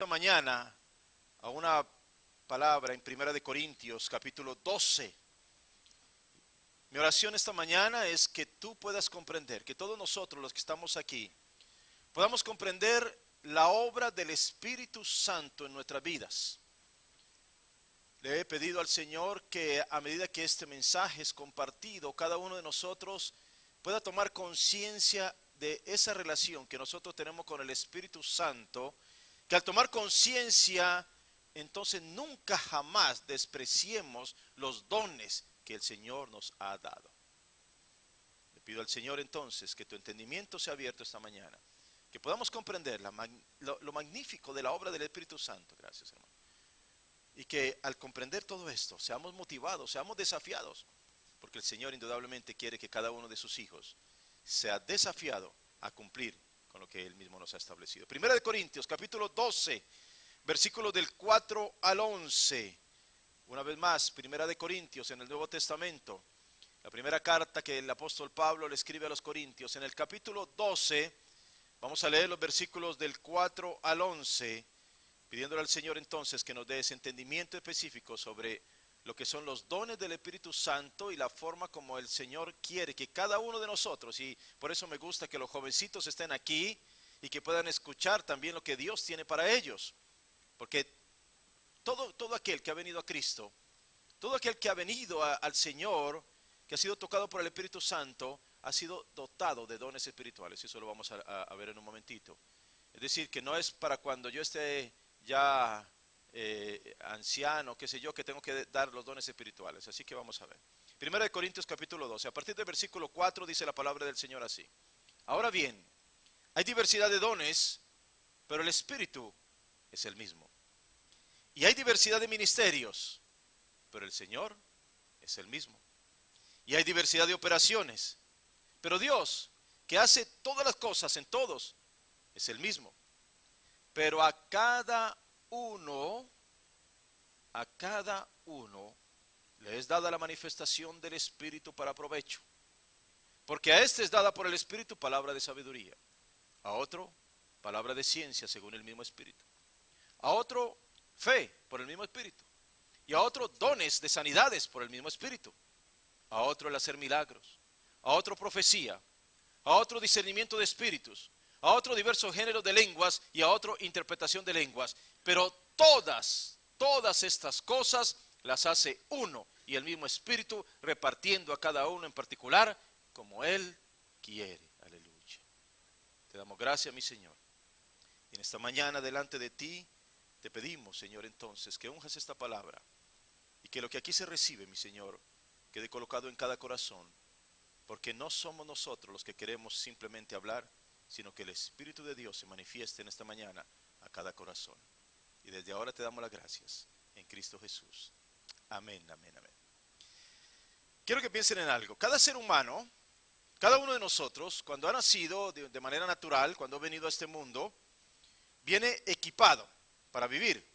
Esta mañana a una palabra en Primera de Corintios, capítulo 12. Mi oración esta mañana es que tú puedas comprender, que todos nosotros los que estamos aquí, podamos comprender la obra del Espíritu Santo en nuestras vidas. Le he pedido al Señor que a medida que este mensaje es compartido, cada uno de nosotros pueda tomar conciencia de esa relación que nosotros tenemos con el Espíritu Santo, que al tomar conciencia, entonces nunca jamás despreciemos los dones que el Señor nos ha dado. Le pido al Señor entonces que tu entendimiento sea abierto esta mañana, que podamos comprender lo magnífico de la obra del Espíritu Santo. Gracias, hermano. Y que al comprender todo esto, seamos motivados, seamos desafiados, porque el Señor indudablemente quiere que cada uno de sus hijos sea desafiado a cumplir con lo que Él mismo nos ha establecido. Primera de Corintios, capítulo 12, versículos del 4 al 11. Una vez más, Primera de Corintios en el Nuevo Testamento, la primera carta que el apóstol Pablo le escribe a los Corintios. En el capítulo 12, vamos a leer los versículos del 4 al 11, pidiéndole al Señor entonces que nos dé ese entendimiento específico sobre lo que son los dones del Espíritu Santo y la forma como el Señor quiere que cada uno de nosotros, y por eso me gusta que los jovencitos estén aquí y que puedan escuchar también lo que Dios tiene para ellos, porque todo aquel que ha venido a Cristo, todo aquel que ha venido al Señor, que ha sido tocado por el Espíritu Santo, ha sido dotado de dones espirituales, y eso lo vamos a ver en un momentito. Es decir, que no es para cuando yo esté ya anciano, qué sé yo, que tengo que dar los dones espirituales. Así que vamos a ver. Primera de Corintios capítulo 12, a partir del versículo 4 dice la palabra del Señor así: ahora bien, hay diversidad de dones, pero el Espíritu es el mismo. Y hay diversidad de ministerios, pero el Señor es el mismo. Y hay diversidad de operaciones, pero Dios, que hace todas las cosas en todos, es el mismo. Pero a cada uno le es dada la manifestación del Espíritu para provecho. Porque a este es dada por el Espíritu palabra de sabiduría, a otro palabra de ciencia según el mismo Espíritu, a otro fe por el mismo Espíritu, y a otro dones de sanidades por el mismo Espíritu, a otro el hacer milagros, a otro profecía, a otro discernimiento de espíritus, a otro diversos géneros de lenguas y a otro interpretación de lenguas. Pero todas estas cosas las hace uno y el mismo Espíritu, repartiendo a cada uno en particular como Él quiere. Aleluya. Te damos gracias, mi Señor. Y en esta mañana delante de ti te pedimos, Señor, entonces que unjas esta palabra y que lo que aquí se recibe, mi Señor, quede colocado en cada corazón, porque no somos nosotros los que queremos simplemente hablar, sino que el Espíritu de Dios se manifieste en esta mañana a cada corazón. Y desde ahora te damos las gracias en Cristo Jesús. Amén, amén, amén. Quiero que piensen en algo. Cada ser humano, cada uno de nosotros, cuando ha nacido de manera natural, cuando ha venido a este mundo, viene equipado para vivir.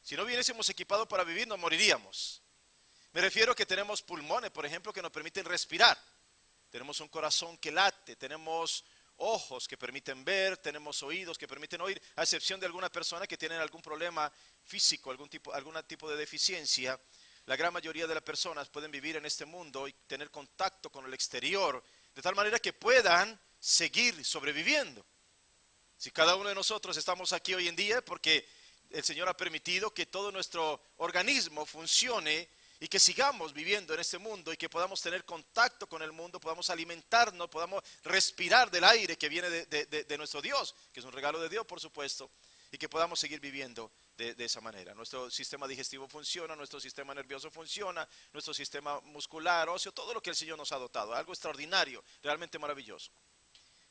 Si no viniésemos equipados para vivir, nos moriríamos. Me refiero a que tenemos pulmones, por ejemplo, que nos permiten respirar. Tenemos un corazón que late, tenemos ojos que permiten ver, tenemos oídos que permiten oír, a excepción de algunas personas que tienen algún problema físico, algún tipo de deficiencia. La gran mayoría de las personas pueden vivir en este mundo y tener contacto con el exterior, de tal manera que puedan seguir sobreviviendo. Si cada uno de nosotros estamos aquí hoy en día, porque el Señor ha permitido que todo nuestro organismo funcione y que sigamos viviendo en este mundo y que podamos tener contacto con el mundo, podamos alimentarnos, podamos respirar del aire que viene de nuestro Dios, que es un regalo de Dios, por supuesto, y que podamos seguir viviendo de esa manera. Nuestro sistema digestivo funciona, nuestro sistema nervioso funciona, nuestro sistema muscular, óseo, todo lo que el Señor nos ha dotado, algo extraordinario, realmente maravilloso.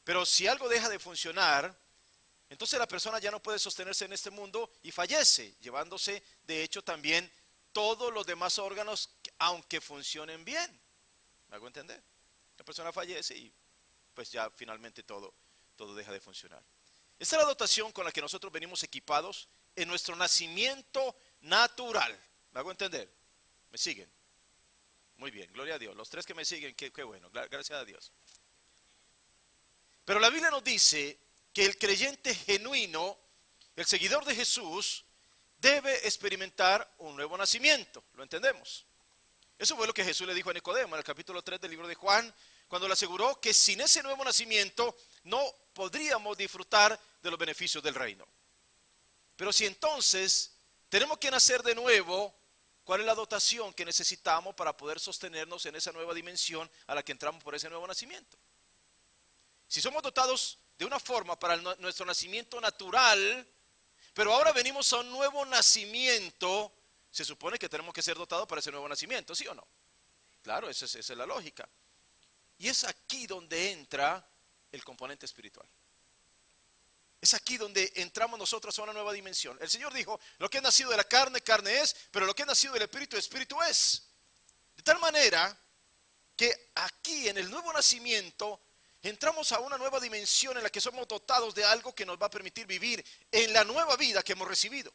Pero si algo deja de funcionar, entonces la persona ya no puede sostenerse en este mundo y fallece, llevándose de hecho también todos los demás órganos, aunque funcionen bien. ¿Me hago entender? La persona fallece y pues ya finalmente todo deja de funcionar. Esta es la dotación con la que nosotros venimos equipados en nuestro nacimiento natural. ¿Me hago entender? ¿Me siguen? Muy bien, gloria a Dios. Los tres que me siguen, qué bueno, gracias a Dios. Pero la Biblia nos dice que el creyente genuino el seguidor de Jesús debe experimentar un nuevo nacimiento. ¿Lo entendemos? Eso fue lo que Jesús le dijo a Nicodemo en el capítulo 3 del libro de Juan, cuando le aseguró que sin ese nuevo nacimiento no podríamos disfrutar de los beneficios del reino. Pero si entonces tenemos que nacer de nuevo, ¿cuál es la dotación que necesitamos para poder sostenernos en esa nueva dimensión a la que entramos por ese nuevo nacimiento? Si somos dotados de una forma para nuestro nacimiento natural, pero ahora venimos a un nuevo nacimiento, se supone que tenemos que ser dotados para ese nuevo nacimiento, ¿sí o no? Claro, esa es la lógica. Y es aquí donde entra el componente espiritual. Es aquí donde entramos nosotros a una nueva dimensión. El Señor dijo, lo que es nacido de la carne, carne es, pero lo que es nacido del Espíritu, Espíritu es. De tal manera que aquí en el nuevo nacimiento entramos a una nueva dimensión en la que somos dotados de algo que nos va a permitir vivir en la nueva vida que hemos recibido.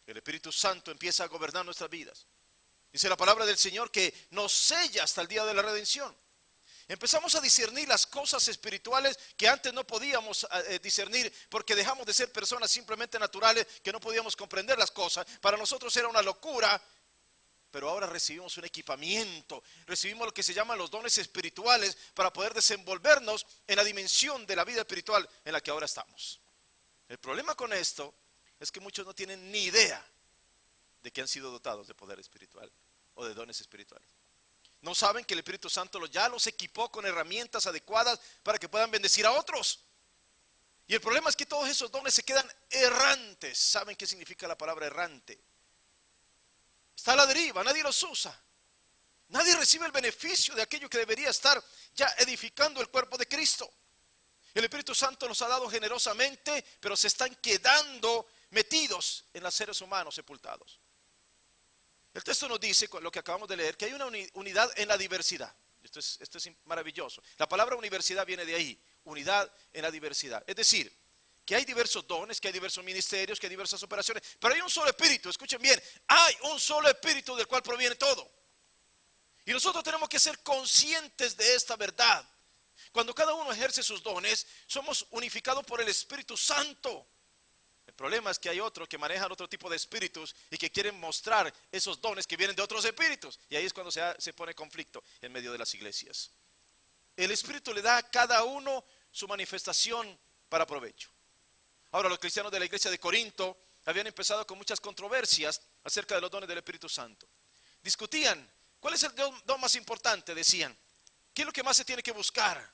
El Espíritu Santo empieza a gobernar nuestras vidas. Dice la palabra del Señor que nos sella hasta el día de la redención. Empezamos a discernir las cosas espirituales que antes no podíamos discernir porque dejamos de ser personas simplemente naturales que no podíamos comprender las cosas. Para nosotros era una locura, pero ahora recibimos un equipamiento, recibimos lo que se llaman los dones espirituales para poder desenvolvernos en la dimensión de la vida espiritual en la que ahora estamos. El problema con esto es que muchos no tienen ni idea de que han sido dotados de poder espiritual o de dones espirituales. No saben que el Espíritu Santo ya los equipó con herramientas adecuadas para que puedan bendecir a otros. Y el problema es que todos esos dones se quedan errantes. ¿Saben qué significa la palabra errante? Está a la deriva, nadie los usa. Nadie recibe el beneficio de aquello que debería estar ya edificando el cuerpo de Cristo. El Espíritu Santo nos ha dado generosamente, pero se están quedando metidos en los seres humanos sepultados. El texto nos dice, con lo que acabamos de leer, que hay una unidad en la diversidad. Esto es maravilloso. La palabra universidad viene de ahí, unidad en la diversidad. Es decir, que hay diversos dones, que hay diversos ministerios, que hay diversas operaciones, pero hay un solo espíritu, escuchen bien, hay un solo espíritu del cual proviene todo. Y nosotros tenemos que ser conscientes de esta verdad. Cuando cada uno ejerce sus dones, somos unificados por el Espíritu Santo. El problema es que hay otros que manejan otro tipo de espíritus y que quieren mostrar esos dones que vienen de otros espíritus. Y ahí es cuando se pone conflicto en medio de las iglesias. El Espíritu le da a cada uno su manifestación para provecho. Ahora, los cristianos de la iglesia de Corinto habían empezado con muchas controversias acerca de los dones del Espíritu Santo. Discutían, ¿cuál es el don más importante? Decían, ¿qué es lo que más se tiene que buscar?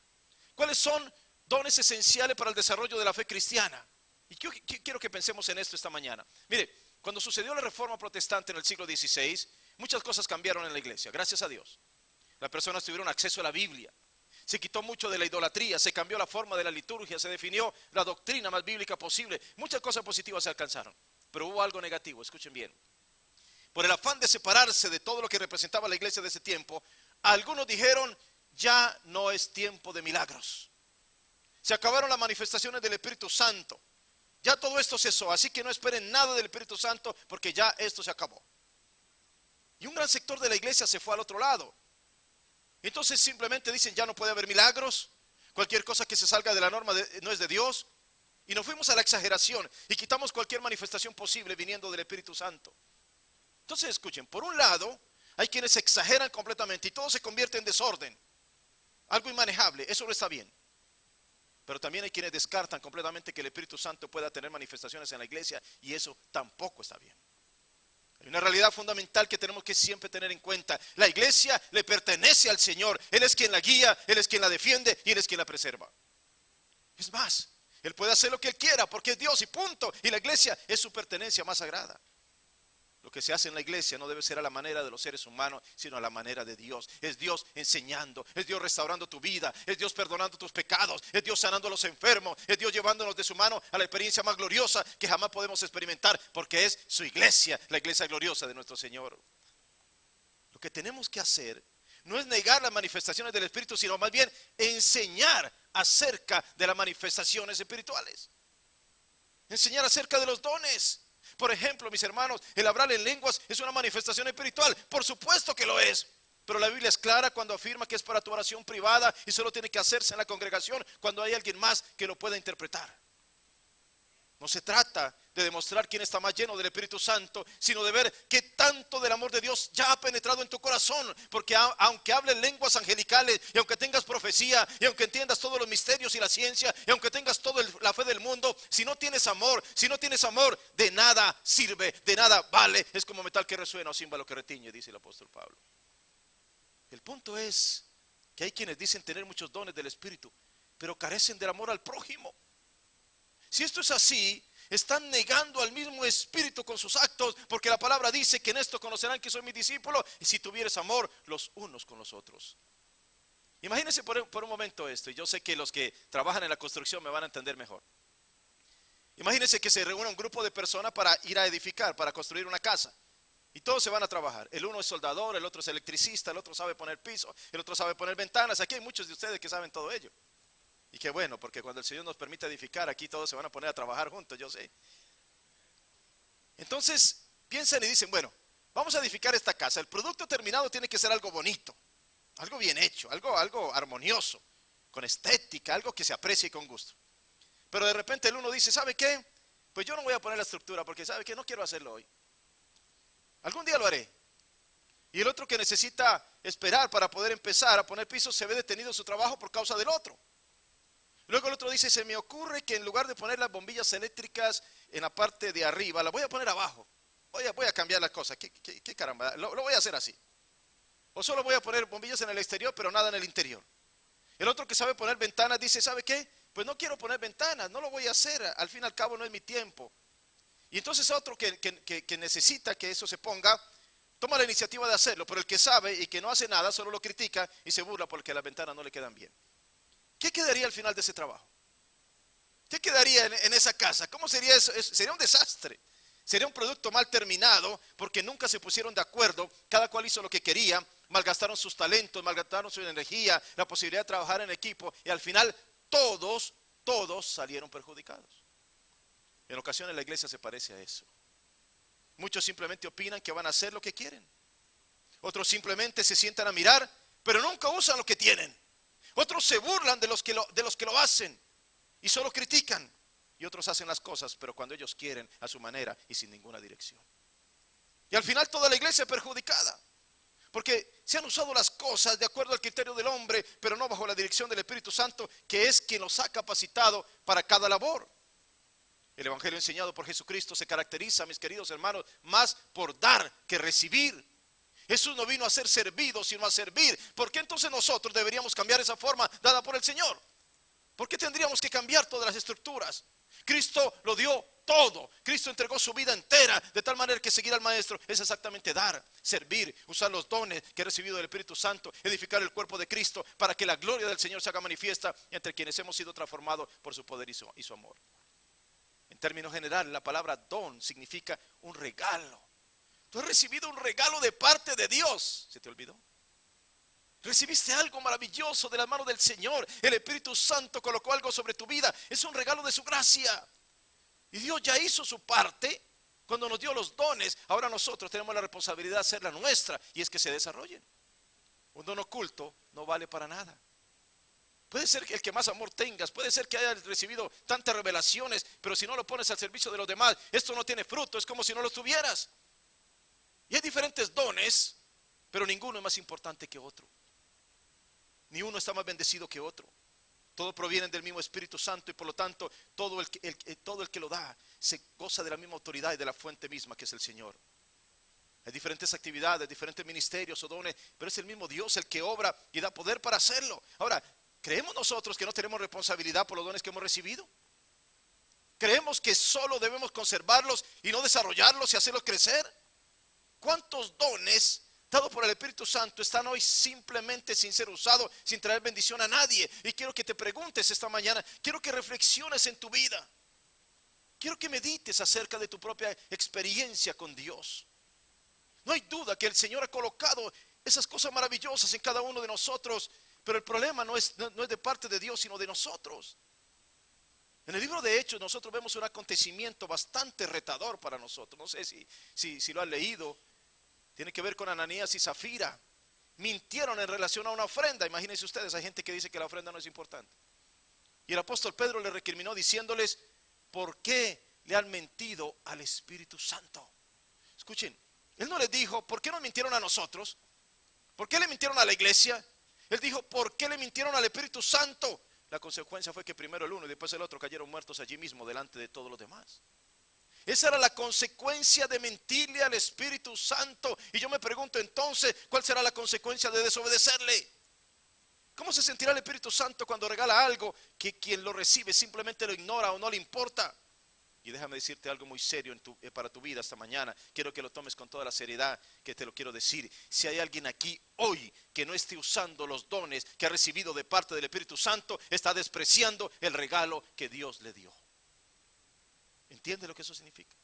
¿Cuáles son dones esenciales para el desarrollo de la fe cristiana? Y yo quiero que pensemos en esto esta mañana. Mire, cuando sucedió la reforma protestante en el siglo XVI, muchas cosas cambiaron en la iglesia, gracias a Dios. Las personas tuvieron acceso a la Biblia. Se quitó mucho de la idolatría, se cambió la forma de la liturgia, se definió la doctrina más bíblica posible. Muchas cosas positivas se alcanzaron, pero hubo algo negativo, escuchen bien. Por el afán de separarse de todo lo que representaba la iglesia de ese tiempo, algunos dijeron, ya no es tiempo de milagros. Se acabaron las manifestaciones del Espíritu Santo. Ya todo esto cesó, así que no esperen nada del Espíritu Santo porque ya esto se acabó. Y un gran sector de la iglesia se fue al otro lado. Entonces simplemente dicen, ya no puede haber milagros, cualquier cosa que se salga de la norma no es de Dios. Y nos fuimos a la exageración y quitamos cualquier manifestación posible viniendo del Espíritu Santo. Entonces escuchen, por un lado hay quienes exageran completamente y todo se convierte en desorden, algo inmanejable, eso no está bien. Pero también hay quienes descartan completamente que el Espíritu Santo pueda tener manifestaciones en la iglesia y eso tampoco está bien. Hay una realidad fundamental que tenemos que siempre tener en cuenta. La iglesia le pertenece al Señor. Él es quien la guía, Él es quien la defiende y Él es quien la preserva. Es más, Él puede hacer lo que Él quiera porque es Dios y punto. Y la iglesia es su pertenencia más sagrada. Lo que se hace en la iglesia no debe ser a la manera de los seres humanos, sino a la manera de Dios. Es Dios enseñando, es Dios restaurando tu vida, es Dios perdonando tus pecados, es Dios sanando a los enfermos, es Dios llevándonos de su mano a la experiencia más gloriosa que jamás podemos experimentar, porque es su iglesia, la iglesia gloriosa de nuestro Señor. Lo que tenemos que hacer no es negar las manifestaciones del Espíritu, sino más bien enseñar acerca de las manifestaciones espirituales. Enseñar acerca de los dones. Por ejemplo, mis hermanos, el hablar en lenguas es una manifestación espiritual. Por supuesto que lo es. Pero la Biblia es clara cuando afirma que es para tu oración privada y solo tiene que hacerse en la congregación cuando hay alguien más que lo pueda interpretar. No se trata de demostrar quién está más lleno del Espíritu Santo, sino de ver qué tanto del amor de Dios ya ha penetrado en tu corazón. Porque aunque hables lenguas angelicales, y aunque tengas profecía, y aunque entiendas todos los misterios y la ciencia, y aunque tengas toda la fe del mundo, si no tienes amor, de nada sirve, de nada vale. Es como metal que resuena o címbalo que retiñe, dice el apóstol Pablo. El punto es que hay quienes dicen tener muchos dones del Espíritu, pero carecen del amor al prójimo. Si esto es así, están negando al mismo Espíritu con sus actos, porque la palabra dice que en esto conocerán que soy mis discípulos, y si tuvieres amor los unos con los otros. Imagínense por un momento esto, y yo sé que los que trabajan en la construcción me van a entender mejor. Imagínense que se reúne un grupo de personas para ir a edificar, para construir una casa. Y todos se van a trabajar. El uno es soldador, el otro es electricista, el otro sabe poner piso, el otro sabe poner ventanas. Aquí hay muchos de ustedes que saben todo ello. Y qué bueno, porque cuando el Señor nos permite edificar, aquí todos se van a poner a trabajar juntos, yo sé. Entonces, piensan y dicen, bueno, vamos a edificar esta casa. El producto terminado tiene que ser algo bonito, algo bien hecho, algo armonioso, con estética, algo que se aprecie con gusto. Pero de repente el uno dice, ¿sabe qué? Pues yo no voy a poner la estructura porque ¿sabe qué? No quiero hacerlo hoy. Algún día lo haré. Y el otro que necesita esperar para poder empezar a poner pisos se ve detenido en su trabajo por causa del otro. Luego el otro dice, se me ocurre que en lugar de poner las bombillas eléctricas en la parte de arriba, las voy a poner abajo. Voy a cambiar las cosas. ¿Qué caramba? Lo voy a hacer así. O solo voy a poner bombillas en el exterior, pero nada en el interior. El otro que sabe poner ventanas dice, ¿sabe qué? Pues no quiero poner ventanas, no lo voy a hacer. Al fin y al cabo no es mi tiempo. Y entonces otro que necesita que eso se ponga, toma la iniciativa de hacerlo, pero el que sabe y que no hace nada, solo lo critica y se burla porque las ventanas no le quedan bien. ¿Qué quedaría al final de ese trabajo? ¿Qué quedaría en esa casa? ¿Cómo sería eso? Sería un desastre. Sería un producto mal terminado porque nunca se pusieron de acuerdo. Cada cual hizo lo que quería. Malgastaron sus talentos, malgastaron su energía, la posibilidad de trabajar en equipo. Y al final todos salieron perjudicados. En ocasiones la iglesia se parece a eso. Muchos simplemente opinan que van a hacer lo que quieren. Otros simplemente se sientan a mirar, pero nunca usan lo que tienen. Otros se burlan de los que lo hacen y solo critican. Y otros hacen las cosas, pero cuando ellos quieren, a su manera y sin ninguna dirección. Y al final toda la iglesia es perjudicada. Porque se han usado las cosas de acuerdo al criterio del hombre, pero no bajo la dirección del Espíritu Santo, que es quien los ha capacitado para cada labor. El evangelio enseñado por Jesucristo se caracteriza, mis queridos hermanos, más por dar que recibir. Jesús no vino a ser servido, sino a servir. ¿Por qué entonces nosotros deberíamos cambiar esa forma dada por el Señor? ¿Por qué tendríamos que cambiar todas las estructuras? Cristo lo dio todo. Cristo entregó su vida entera, de tal manera que seguir al Maestro es exactamente dar, servir, usar los dones que he recibido del Espíritu Santo, edificar el cuerpo de Cristo para que la gloria del Señor se haga manifiesta entre quienes hemos sido transformados por su poder y su amor. En términos generales, la palabra don significa un regalo. Tú has recibido un regalo de parte de Dios. ¿Se te olvidó? Recibiste algo maravilloso de las manos del Señor. El Espíritu Santo colocó algo sobre tu vida. Es un regalo de su gracia. Y Dios ya hizo su parte cuando nos dio los dones. Ahora nosotros tenemos la responsabilidad de hacer la nuestra, y es que se desarrollen. Un don oculto no vale para nada. Puede ser que el que más amor tengas, puede ser que hayas recibido tantas revelaciones, pero si no lo pones al servicio de los demás, esto no tiene fruto, es como si no lo tuvieras. Y hay diferentes dones, pero ninguno es más importante que otro. Ni uno está más bendecido que otro. Todos provienen del mismo Espíritu Santo y por lo tanto todo el que lo da se goza de la misma autoridad y de la fuente misma que es el Señor. Hay diferentes actividades, diferentes ministerios o dones, pero es el mismo Dios el que obra y da poder para hacerlo. Ahora, ¿creemos nosotros que no tenemos responsabilidad por los dones que hemos recibido? ¿Creemos que solo debemos conservarlos y no desarrollarlos y hacerlos crecer? ¿Cuántos dones dados por el Espíritu Santo están hoy simplemente sin ser usados, sin traer bendición a nadie? Y quiero que te preguntes esta mañana, quiero que reflexiones en tu vida. Quiero que medites acerca de tu propia experiencia con Dios. No hay duda que el Señor ha colocado esas cosas maravillosas en cada uno de nosotros, pero el problema no es de parte de Dios, sino de nosotros. En el libro de Hechos nosotros vemos un acontecimiento bastante retador para nosotros. No sé si lo han leído. Tiene que ver con Ananías y Zafira. Mintieron en relación a una ofrenda. Imagínense ustedes, hay gente que dice que la ofrenda no es importante. Y el apóstol Pedro le recriminó diciéndoles, ¿por qué le han mentido al Espíritu Santo. Escuchen, Él no les dijo, ¿por qué nos mintieron a nosotros? ¿Por qué le mintieron a la iglesia? Él dijo, ¿por qué le mintieron al Espíritu Santo? La consecuencia fue que primero el uno y después el otro cayeron muertos allí mismo delante de todos los demás. Esa era la consecuencia de mentirle al Espíritu Santo. Y yo me pregunto entonces, ¿cuál será la consecuencia de desobedecerle? ¿Cómo se sentirá el Espíritu Santo cuando regala algo que quien lo recibe simplemente lo ignora o no le importa? Y déjame decirte algo muy serio para tu vida esta mañana. Quiero que lo tomes con toda la seriedad que te lo quiero decir. Si hay alguien aquí hoy que no esté usando los dones que ha recibido de parte del Espíritu Santo, está despreciando el regalo que Dios le dio. ¿Entiendes lo que eso significa?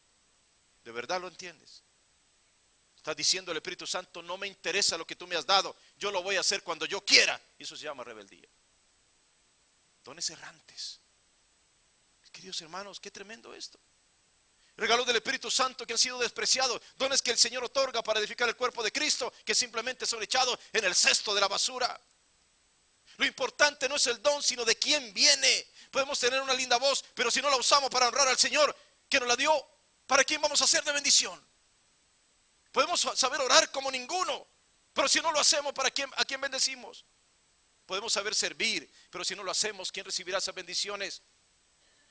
¿De verdad lo entiendes? Estás diciendo al Espíritu Santo, no me interesa lo que tú me has dado, yo lo voy a hacer cuando yo quiera. Y eso se llama rebeldía. Dones errantes. Queridos hermanos, qué tremendo esto. Regalos del Espíritu Santo que han sido despreciados. Dones que el Señor otorga para edificar el cuerpo de Cristo, que simplemente son echados en el cesto de la basura. Lo importante no es el don, sino de quién viene. Podemos tener una linda voz, pero si no la usamos para honrar al Señor que nos la dio, ¿para quién vamos a ser de bendición? Podemos saber orar como ninguno, pero si no lo hacemos, ¿a quién bendecimos? Podemos saber servir, pero si no lo hacemos, ¿quién recibirá esas bendiciones?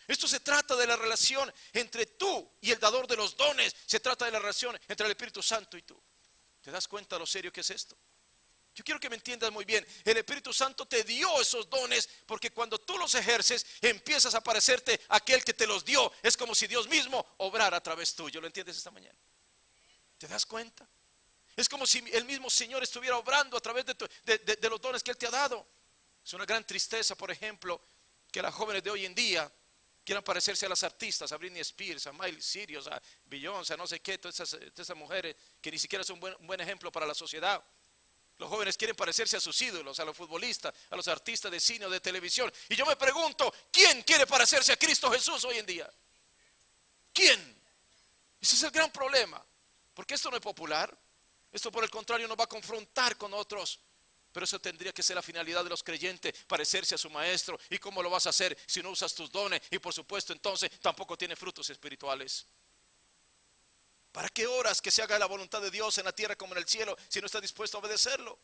Esto se trata de la relación entre tú y el dador de los dones. Se trata de la relación entre el Espíritu Santo y tú. ¿Te das cuenta lo serio que es esto? Yo quiero que me entiendas muy bien. El Espíritu Santo te dio esos dones porque cuando tú los ejerces empiezas a parecerte aquel que te los dio. Es como si Dios mismo obrara a través tuyo. ¿Lo entiendes esta mañana? ¿Te das cuenta? Es como si el mismo Señor estuviera obrando a través de los dones que Él te ha dado. Es una gran tristeza, por ejemplo, que las jóvenes de hoy en día quieran parecerse a las artistas, a Britney Spears, a Miley Cyrus, a Beyoncé, a no sé qué, todas esas mujeres que ni siquiera son un buen ejemplo para la sociedad. Los jóvenes quieren parecerse a sus ídolos, a los futbolistas, a los artistas de cine o de televisión. Y yo me pregunto, ¿quién quiere parecerse a Cristo Jesús hoy en día? ¿Quién? Ese es el gran problema. Porque esto no es popular. Esto por el contrario nos va a confrontar con otros. Pero eso tendría que ser la finalidad de los creyentes, parecerse a su maestro. ¿Y cómo lo vas a hacer si no usas tus dones? Y por supuesto entonces tampoco tiene frutos espirituales. ¿Para qué oras que se haga la voluntad de Dios en la tierra como en el cielo si no estás dispuesto a obedecerlo?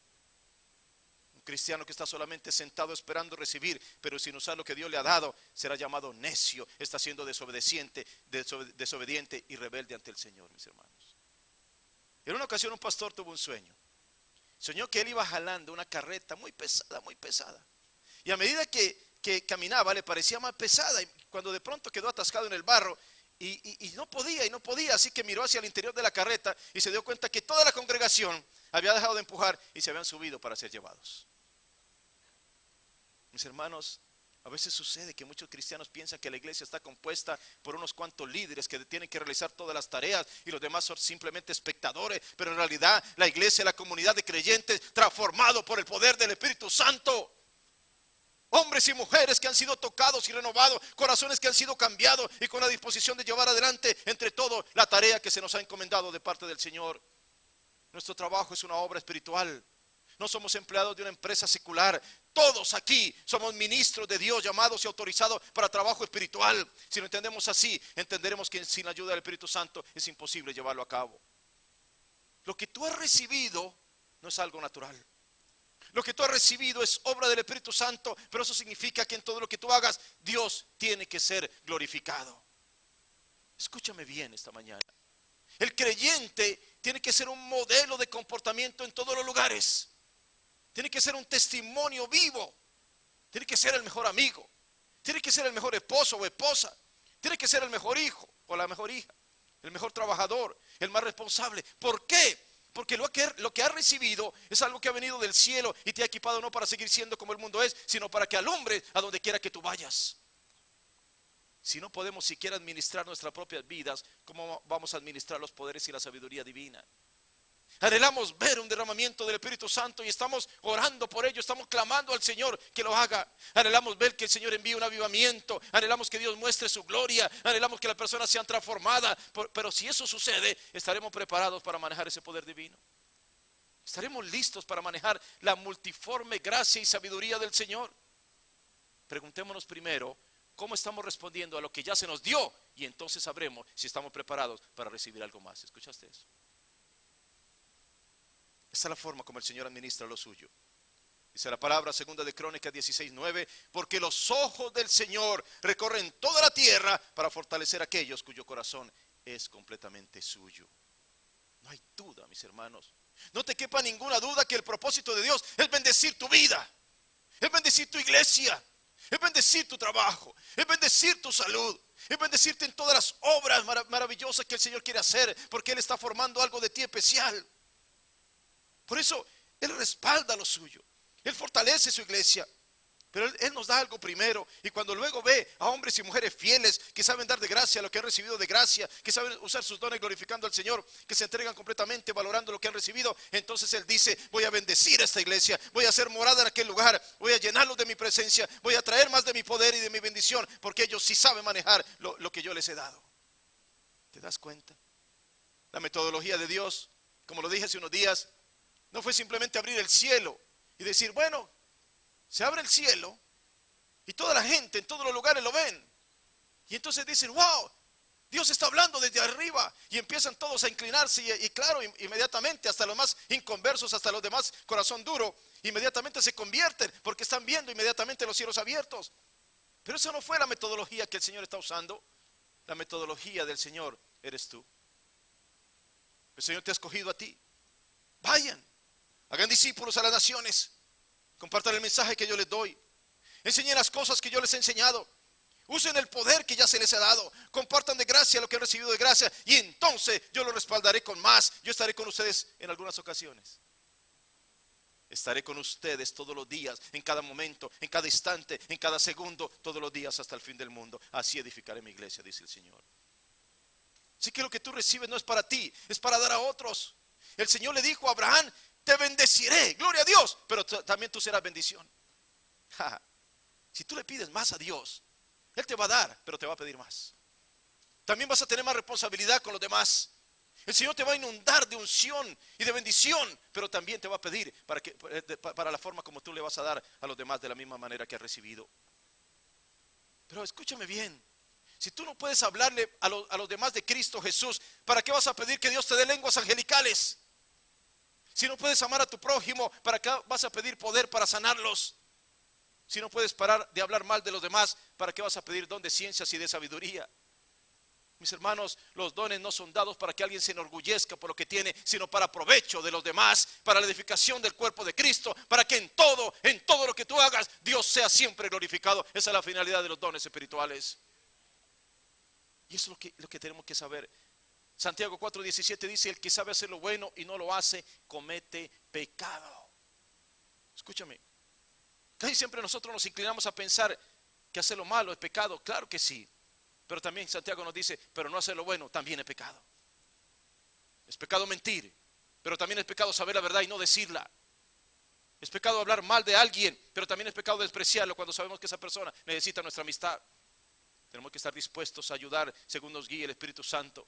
Un cristiano que está solamente sentado esperando recibir, pero sin usar lo que Dios le ha dado, será llamado necio. Está siendo desobediente y rebelde ante el Señor, mis hermanos. En una ocasión un pastor tuvo un sueño. Soñó que él iba jalando una carreta muy pesada, muy pesada. Y a medida que caminaba le parecía más pesada. Y cuando de pronto quedó atascado en el barro y no podía. Así que miró hacia el interior de la carreta y se dio cuenta que toda la congregación había dejado de empujar y se habían subido para ser llevados. Mis hermanos, a veces sucede que muchos cristianos piensan que la iglesia está compuesta por unos cuantos líderes que tienen que realizar todas las tareas y los demás son simplemente espectadores, pero en realidad la iglesia es la comunidad de creyentes transformados por el poder del Espíritu Santo. Hombres y mujeres que han sido tocados y renovados, corazones que han sido cambiados y con la disposición de llevar adelante entre todo la tarea que se nos ha encomendado de parte del Señor. Nuestro trabajo es una obra espiritual. No somos empleados de una empresa secular. Todos aquí somos ministros de Dios, llamados y autorizados para trabajo espiritual. Si lo entendemos así, entenderemos que sin la ayuda del Espíritu Santo es imposible llevarlo a cabo. Lo que tú has recibido no es algo natural. Lo que tú has recibido es obra del Espíritu Santo, pero eso significa que en todo lo que tú hagas, Dios tiene que ser glorificado. Escúchame bien esta mañana. El creyente tiene que ser un modelo de comportamiento en todos los lugares. Tiene que ser un testimonio vivo. Tiene que ser el mejor amigo. Tiene que ser el mejor esposo o esposa. Tiene que ser el mejor hijo o la mejor hija. El mejor trabajador, el más responsable. ¿Por qué? Porque lo que has recibido es algo que ha venido del cielo y te ha equipado no para seguir siendo como el mundo es, sino para que alumbres a donde quiera que tú vayas. Si no podemos siquiera administrar nuestras propias vidas, ¿cómo vamos a administrar los poderes y la sabiduría divina? Anhelamos ver un derramamiento del Espíritu Santo y estamos orando por ello, estamos clamando al Señor que lo haga. Anhelamos ver que el Señor envíe un avivamiento, anhelamos que Dios muestre su gloria, anhelamos que las personas sean transformadas. Pero si eso sucede, estaremos preparados para manejar ese poder divino. Estaremos listos para manejar la multiforme gracia y sabiduría del Señor. Preguntémonos primero, cómo estamos respondiendo a lo que ya se nos dio, y entonces sabremos si estamos preparados para recibir algo más. ¿Escuchaste eso? Esta es la forma como el Señor administra lo suyo. Dice la palabra, segunda de Crónicas 16:9, porque los ojos del Señor recorren toda la tierra para fortalecer a aquellos cuyo corazón es completamente suyo. No hay duda, mis hermanos. No te quepa ninguna duda que el propósito de Dios es bendecir tu vida, es bendecir tu iglesia, es bendecir tu trabajo, es bendecir tu salud, es bendecirte en todas las obras maravillosas que el Señor quiere hacer, porque Él está formando algo de ti especial. Por eso Él respalda lo suyo, Él fortalece su iglesia, pero Él nos da algo primero. Y cuando luego ve a hombres y mujeres fieles que saben dar de gracia lo que han recibido de gracia, que saben usar sus dones glorificando al Señor, que se entregan completamente valorando lo que han recibido, entonces Él dice, voy a bendecir a esta iglesia, voy a hacer morada en aquel lugar, voy a llenarlos de mi presencia, voy a traer más de mi poder y de mi bendición, porque ellos sí saben manejar lo que yo les he dado. ¿Te das cuenta? La metodología de Dios, como lo dije hace unos días, no fue simplemente abrir el cielo y decir, bueno, se abre el cielo y toda la gente en todos los lugares lo ven. Y entonces dicen, wow, Dios está hablando desde arriba. Y empiezan todos a inclinarse y claro, inmediatamente hasta los más inconversos, hasta los demás corazón duro, inmediatamente se convierten porque están viendo inmediatamente los cielos abiertos. Pero esa no fue la metodología que el Señor está usando. La metodología del Señor eres tú. El Señor te ha escogido a ti. Vayan, hagan discípulos a las naciones. Compartan el mensaje que yo les doy. Enseñen las cosas que yo les he enseñado. Usen el poder que ya se les ha dado. Compartan de gracia lo que han recibido de gracia. Y entonces yo lo respaldaré con más. Yo estaré con ustedes en algunas ocasiones. Estaré con ustedes todos los días, en cada momento, en cada instante, en cada segundo, todos los días hasta el fin del mundo. Así edificaré mi iglesia, dice el Señor. Así que lo que tú recibes no es para ti, es para dar a otros. El Señor le dijo a Abraham, te bendeciré, gloria a Dios, pero también tú serás bendición. Si tú le pides más a Dios, Él te va a dar, pero te va a pedir más. También vas a tener más responsabilidad con los demás. El Señor te va a inundar de unción y de bendición, pero también te va a pedir para la forma como tú le vas a dar a los demás de la misma manera que has recibido. Pero escúchame bien, si tú no puedes hablarle a los demás de Cristo Jesús, ¿para qué vas a pedir que Dios te dé lenguas angelicales? Si no puedes amar a tu prójimo, ¿para qué vas a pedir poder para sanarlos? Si no puedes parar de hablar mal de los demás, ¿para qué vas a pedir don de ciencias y de sabiduría? Mis hermanos, los dones no son dados para que alguien se enorgullezca por lo que tiene, sino para provecho de los demás, para la edificación del cuerpo de Cristo, para que en todo lo que tú hagas, Dios sea siempre glorificado. Esa es la finalidad de los dones espirituales. Y eso es lo que tenemos que saber. Santiago 4:17 dice, el que sabe hacer lo bueno y no lo hace, comete pecado. Escúchame, casi siempre nosotros nos inclinamos a pensar que hacer lo malo es pecado. Claro que sí, pero también Santiago nos dice, pero no hacer lo bueno también es pecado. Es pecado mentir, pero también es pecado saber la verdad y no decirla. Es pecado hablar mal de alguien, pero también es pecado despreciarlo cuando sabemos que esa persona necesita nuestra amistad. Tenemos que estar dispuestos a ayudar según nos guíe el Espíritu Santo.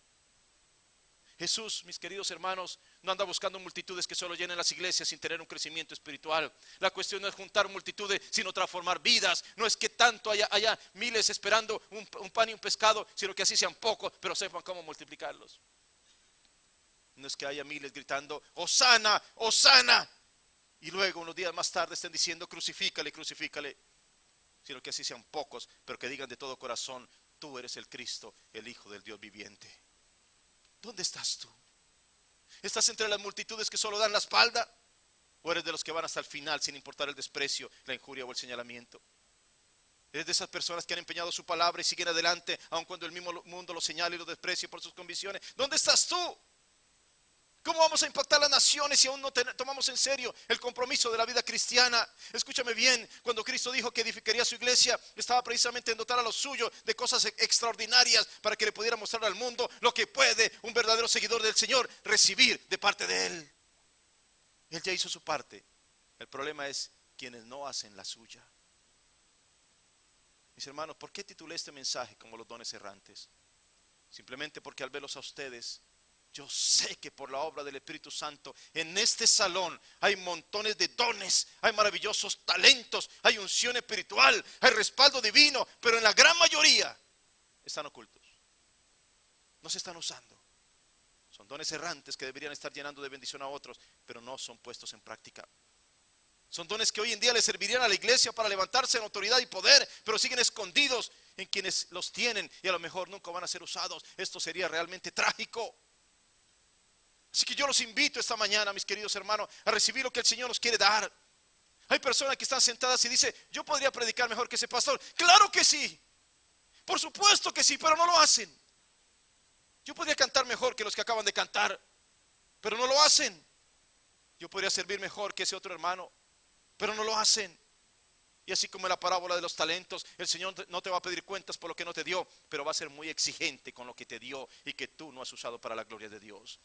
Jesús, mis queridos hermanos, no anda buscando multitudes que solo llenen las iglesias sin tener un crecimiento espiritual. La cuestión no es juntar multitudes, sino transformar vidas. No es que tanto haya miles esperando un pan y un pescado, sino que así sean pocos, pero sepan cómo multiplicarlos. No es que haya miles gritando, Hosana, Hosana, y luego unos días más tarde estén diciendo, crucifícale, crucifícale. Sino que así sean pocos, pero que digan de todo corazón, tú eres el Cristo, el Hijo del Dios viviente. ¿Dónde estás tú? ¿Estás entre las multitudes que solo dan la espalda? ¿O eres de los que van hasta el final sin importar el desprecio, la injuria o el señalamiento? ¿Eres de esas personas que han empeñado su palabra y siguen adelante aun cuando el mismo mundo los señala y los desprecia por sus convicciones? ¿Dónde estás tú? ¿Cómo vamos a impactar las naciones si aún no tomamos en serio el compromiso de la vida cristiana? Escúchame bien, cuando Cristo dijo que edificaría su iglesia, estaba precisamente en dotar a los suyos de cosas extraordinarias para que le pudiera mostrar al mundo lo que puede un verdadero seguidor del Señor recibir de parte de Él. Él ya hizo su parte. El problema es quienes no hacen la suya. Mis hermanos, ¿por qué titulé este mensaje como los dones errantes? Simplemente porque al verlos a ustedes, Yo sé que por la obra del Espíritu Santo en este salón hay montones de dones, hay maravillosos talentos, hay unción espiritual, hay respaldo divino, pero en la gran mayoría están ocultos. No se están usando. Son dones errantes que deberían estar llenando de bendición a otros, pero no son puestos en práctica. Son dones que hoy en día le servirían a la iglesia para levantarse en autoridad y poder, pero siguen escondidos en quienes los tienen y a lo mejor nunca van a ser usados. Esto sería realmente trágico. Así que yo los invito esta mañana, mis queridos hermanos, a recibir lo que el Señor nos quiere dar. Hay personas que están sentadas y dicen: yo podría predicar mejor que ese pastor. Claro que sí, por supuesto que sí, pero no lo hacen. Yo podría cantar mejor que los que acaban de cantar, pero no lo hacen. Yo podría servir mejor que ese otro hermano, pero no lo hacen. Y así como en la parábola de los talentos, el Señor no te va a pedir cuentas por lo que no te dio, pero va a ser muy exigente con lo que te dio y que tú no has usado para la gloria de Dios.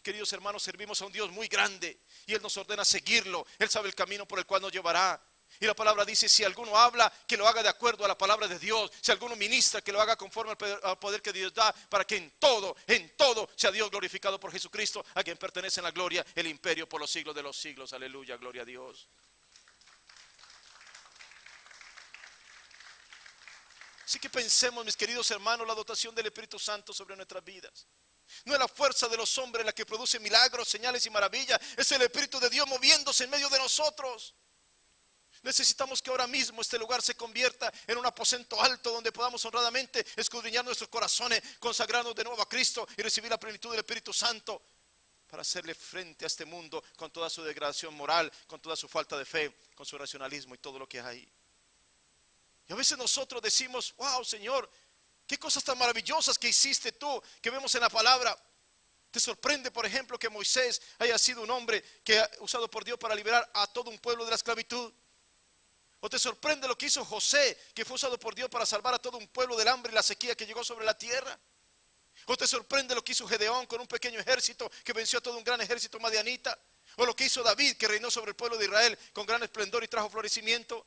Queridos hermanos, servimos a un Dios muy grande y Él nos ordena seguirlo. Él sabe el camino por el cual nos llevará. Y la palabra dice: si alguno habla, que lo haga de acuerdo a la palabra de Dios. Si alguno ministra, que lo haga conforme al poder que Dios da, para que en todo sea Dios glorificado por Jesucristo, a quien pertenece en la gloria, el imperio por los siglos de los siglos. Aleluya, gloria a Dios. Así que pensemos, mis queridos hermanos, la dotación del Espíritu Santo sobre nuestras vidas. No es la fuerza de los hombres la que produce milagros, señales y maravillas. Es el Espíritu de Dios moviéndose en medio de nosotros. Necesitamos que ahora mismo este lugar se convierta en un aposento alto donde podamos honradamente escudriñar nuestros corazones, consagrarnos de nuevo a Cristo y recibir la plenitud del Espíritu Santo para hacerle frente a este mundo con toda su degradación moral, con toda su falta de fe, con su racionalismo y todo lo que hay. Y a veces nosotros decimos: wow, Señor, qué cosas tan maravillosas que hiciste tú, que vemos en la palabra. ¿Te sorprende, por ejemplo, que Moisés haya sido un hombre que ha usado por Dios para liberar a todo un pueblo de la esclavitud? ¿O te sorprende lo que hizo José, que fue usado por Dios para salvar a todo un pueblo del hambre y la sequía que llegó sobre la tierra? ¿O te sorprende lo que hizo Gedeón con un pequeño ejército que venció a todo un gran ejército madianita? ¿O lo que hizo David, que reinó sobre el pueblo de Israel con gran esplendor y trajo florecimiento?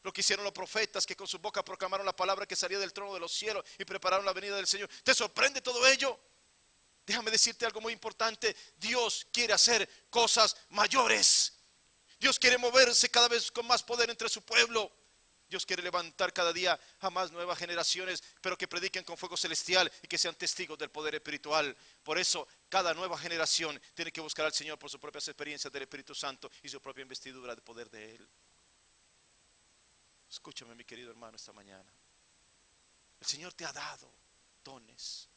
Lo que hicieron los profetas, que con su boca proclamaron la palabra que salía del trono de los cielos y prepararon la venida del Señor. ¿Te sorprende todo ello? Déjame decirte algo muy importante: Dios quiere hacer cosas mayores. Dios quiere moverse cada vez con más poder entre su pueblo. Dios quiere levantar cada día a más nuevas generaciones, pero que prediquen con fuego celestial y que sean testigos del poder espiritual. Por eso, cada nueva generación tiene que buscar al Señor por sus propias experiencias del Espíritu Santo y su propia investidura de poder de Él. Escúchame, mi querido hermano, esta mañana. El Señor te ha dado dones.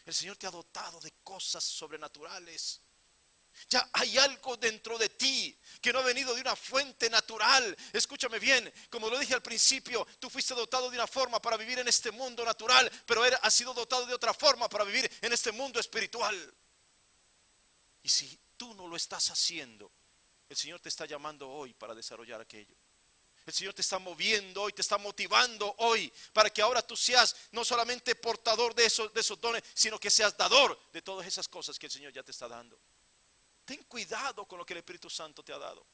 El Señor te ha dotado de cosas sobrenaturales. Ya hay algo dentro de ti que no ha venido de una fuente natural. Escúchame bien, como lo dije al principio, tú fuiste dotado de una forma para vivir en este mundo natural, pero has sido dotado de otra forma para vivir en este mundo espiritual. Y si tú no lo estás haciendo, el Señor te está llamando hoy para desarrollar aquello. El Señor te está moviendo hoy, te está motivando hoy para que ahora tú seas no solamente portador de esos dones, sino que seas dador de todas esas cosas que el Señor ya te está dando. Ten cuidado con lo que el Espíritu Santo te ha dado.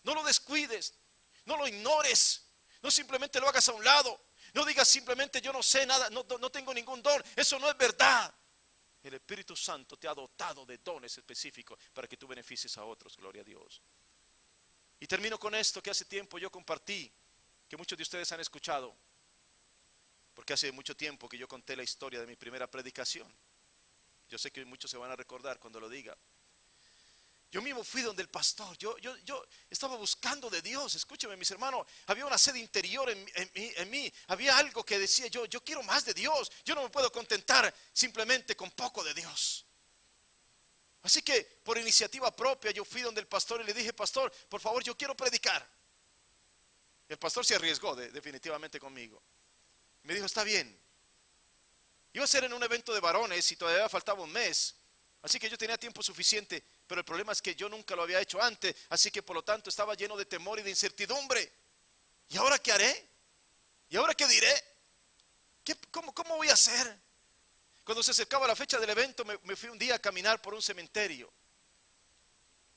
No lo descuides, no lo ignores, no simplemente lo hagas a un lado. No digas simplemente: yo no sé nada, no tengo ningún don. Eso no es verdad. El Espíritu Santo te ha dotado de dones específicos para que tú beneficies a otros, gloria a Dios. Y termino con esto que hace tiempo yo compartí, que muchos de ustedes han escuchado, porque hace mucho tiempo que yo conté la historia de mi primera predicación. Yo sé que muchos se van a recordar cuando lo diga. Yo mismo fui donde el pastor, yo estaba buscando de Dios. Escúcheme, mis hermanos, había una sed interior en mí, había algo que decía yo quiero más de Dios. Yo no me puedo contentar simplemente con poco de Dios. Así que por iniciativa propia yo fui donde el pastor y le dije: pastor, por favor, yo quiero predicar. El pastor se arriesgó definitivamente conmigo. Me dijo: está bien. Iba a ser en un evento de varones y todavía faltaba un mes. Así que yo tenía tiempo suficiente, pero el problema es que yo nunca lo había hecho antes, así que por lo tanto estaba lleno de temor y de incertidumbre. ¿Y ahora qué haré? ¿Y ahora qué diré? ¿Cómo voy a hacer? Cuando se acercaba la fecha del evento, me fui un día a caminar por un cementerio.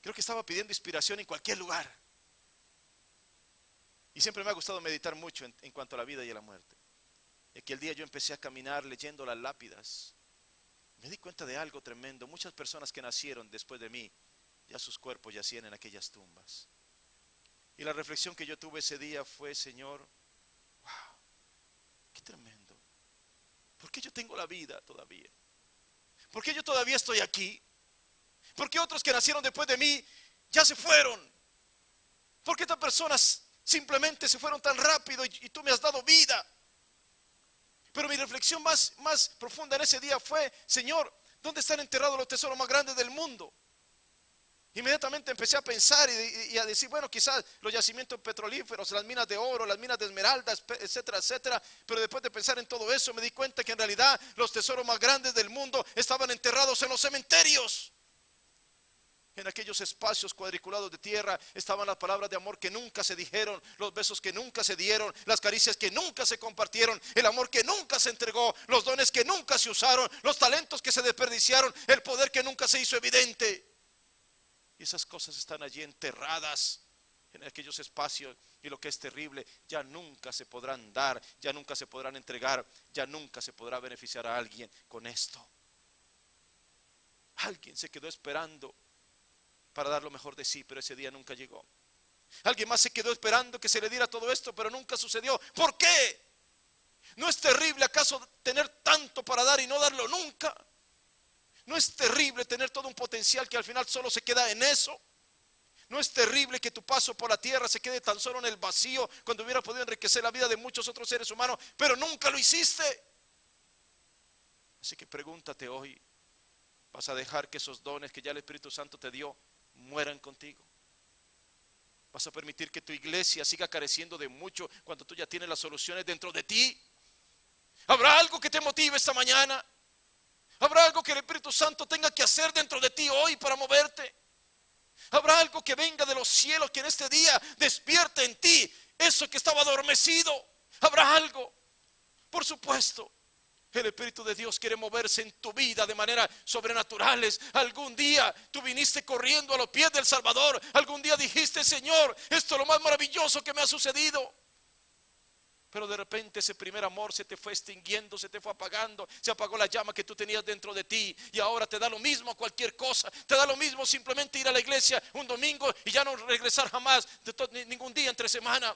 Creo que estaba pidiendo inspiración en cualquier lugar. Y siempre me ha gustado meditar mucho en cuanto a la vida y a la muerte. Y aquel día yo empecé a caminar leyendo las lápidas. me di cuenta de algo tremendo. Muchas personas que nacieron después de mí, ya sus cuerpos yacían en aquellas tumbas. Y la reflexión que yo tuve ese día fue, Señor, wow, qué tremendo. ¿Por qué yo tengo la vida todavía? ¿Por qué yo todavía estoy aquí? ¿Por qué otros que nacieron después de mí ya se fueron? ¿Por qué estas personas simplemente se fueron tan rápido y tú me has dado vida? Pero mi reflexión más profunda en ese día fue, Señor, ¿dónde están enterrados los tesoros más grandes del mundo? Inmediatamente empecé a pensar y a decir, bueno, quizás los yacimientos petrolíferos, las minas de oro, las minas de esmeraldas, etcétera, etcétera. Pero después de pensar en todo eso, me di cuenta que en realidad los tesoros más grandes del mundo estaban enterrados en los cementerios. En aquellos espacios cuadriculados de tierra estaban las palabras de amor que nunca se dijeron, los besos que nunca se dieron, las caricias que nunca se compartieron, el amor que nunca se entregó, los dones que nunca se usaron, los talentos que se desperdiciaron, el poder que nunca se hizo evidente. Y esas cosas están allí enterradas en aquellos espacios. Y lo que es terrible, ya nunca se podrán dar, ya nunca se podrán entregar, ya nunca se podrá beneficiar a alguien con esto. Alguien se quedó esperando para dar lo mejor de sí, pero ese día nunca llegó. Alguien más se quedó esperando que se le diera todo esto, pero nunca sucedió. ¿Por qué? ¿No es terrible acaso tener tanto para dar y no darlo nunca? ¿No es terrible tener todo un potencial que al final solo se queda en eso? ¿No es terrible que tu paso por la tierra se quede tan solo en el vacío cuando hubiera podido enriquecer la vida de muchos otros seres humanos, pero nunca lo hiciste? Así que pregúntate hoy, ¿vas a dejar que esos dones que ya el Espíritu Santo te dio mueran contigo? ¿Vas a permitir que tu iglesia siga careciendo de mucho cuando tú ya tienes las soluciones dentro de ti? ¿Habrá algo que te motive esta mañana? ¿Habrá algo que el Espíritu Santo tenga que hacer dentro de ti hoy para moverte? ¿Habrá algo que venga de los cielos que en este día despierte en ti eso que estaba adormecido? ¿Habrá algo? Por supuesto. El Espíritu de Dios quiere moverse en tu vida de maneras sobrenaturales. Algún día tú viniste corriendo a los pies del Salvador. Algún día dijiste, Señor, esto es lo más maravilloso que me ha sucedido. Pero de repente ese primer amor se te fue extinguiendo, se te fue apagando, se apagó la llama que tú tenías dentro de ti. Y ahora te da lo mismo cualquier cosa. Te da lo mismo simplemente ir a la iglesia un domingo y ya no regresar jamás ningún día entre semana.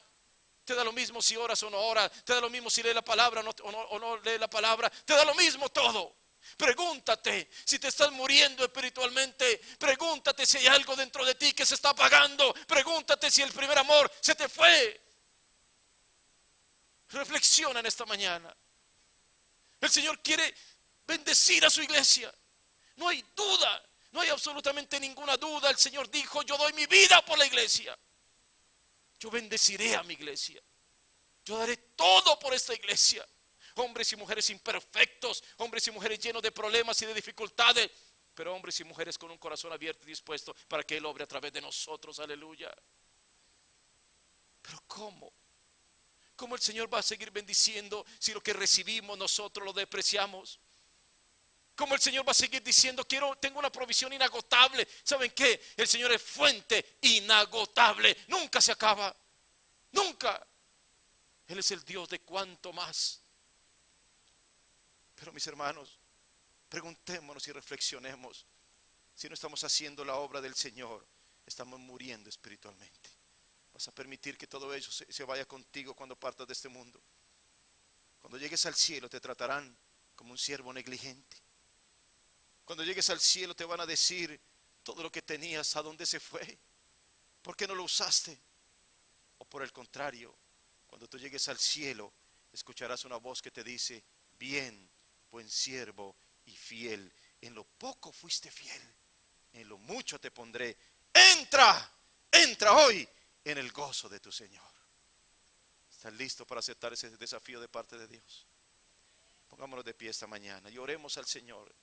Te da lo mismo si oras o no oras. Te da lo mismo si lees la palabra o no lees la palabra. Te da lo mismo todo. Pregúntate si te estás muriendo espiritualmente. Pregúntate si hay algo dentro de ti que se está apagando. Pregúntate si el primer amor se te fue. Reflexiona en esta mañana. El Señor quiere bendecir a su iglesia. No hay duda, no hay absolutamente ninguna duda. El Señor dijo, yo doy mi vida por la iglesia. Yo bendeciré a mi iglesia. Yo daré todo por esta iglesia. Hombres y mujeres imperfectos, hombres y mujeres llenos de problemas y de dificultades, pero hombres y mujeres con un corazón abierto y dispuesto para que Él obre a través de nosotros. Aleluya. Pero ¿cómo? ¿Cómo el Señor va a seguir bendiciendo si lo que recibimos nosotros lo despreciamos? ¿Cómo el Señor va a seguir diciendo, tengo una provisión inagotable? ¿Saben qué? El Señor es fuente inagotable. Nunca se acaba. Nunca. Él es el Dios de cuanto más. Pero mis hermanos, preguntémonos y reflexionemos. Si no estamos haciendo la obra del Señor, estamos muriendo espiritualmente. Vas a permitir que todo eso se vaya contigo cuando partas de este mundo. Cuando llegues al cielo te tratarán como un siervo negligente. Cuando llegues al cielo te van a decir todo lo que tenías, ¿a dónde se fue? ¿Por qué no lo usaste? O por el contrario, cuando tú llegues al cielo escucharás una voz que te dice, bien, buen siervo y fiel. En lo poco fuiste fiel, en lo mucho te pondré. Entra hoy en el gozo de tu Señor. ¿Estás listo para aceptar ese desafío de parte de Dios? Pongámonos de pie esta mañana y oremos al Señor.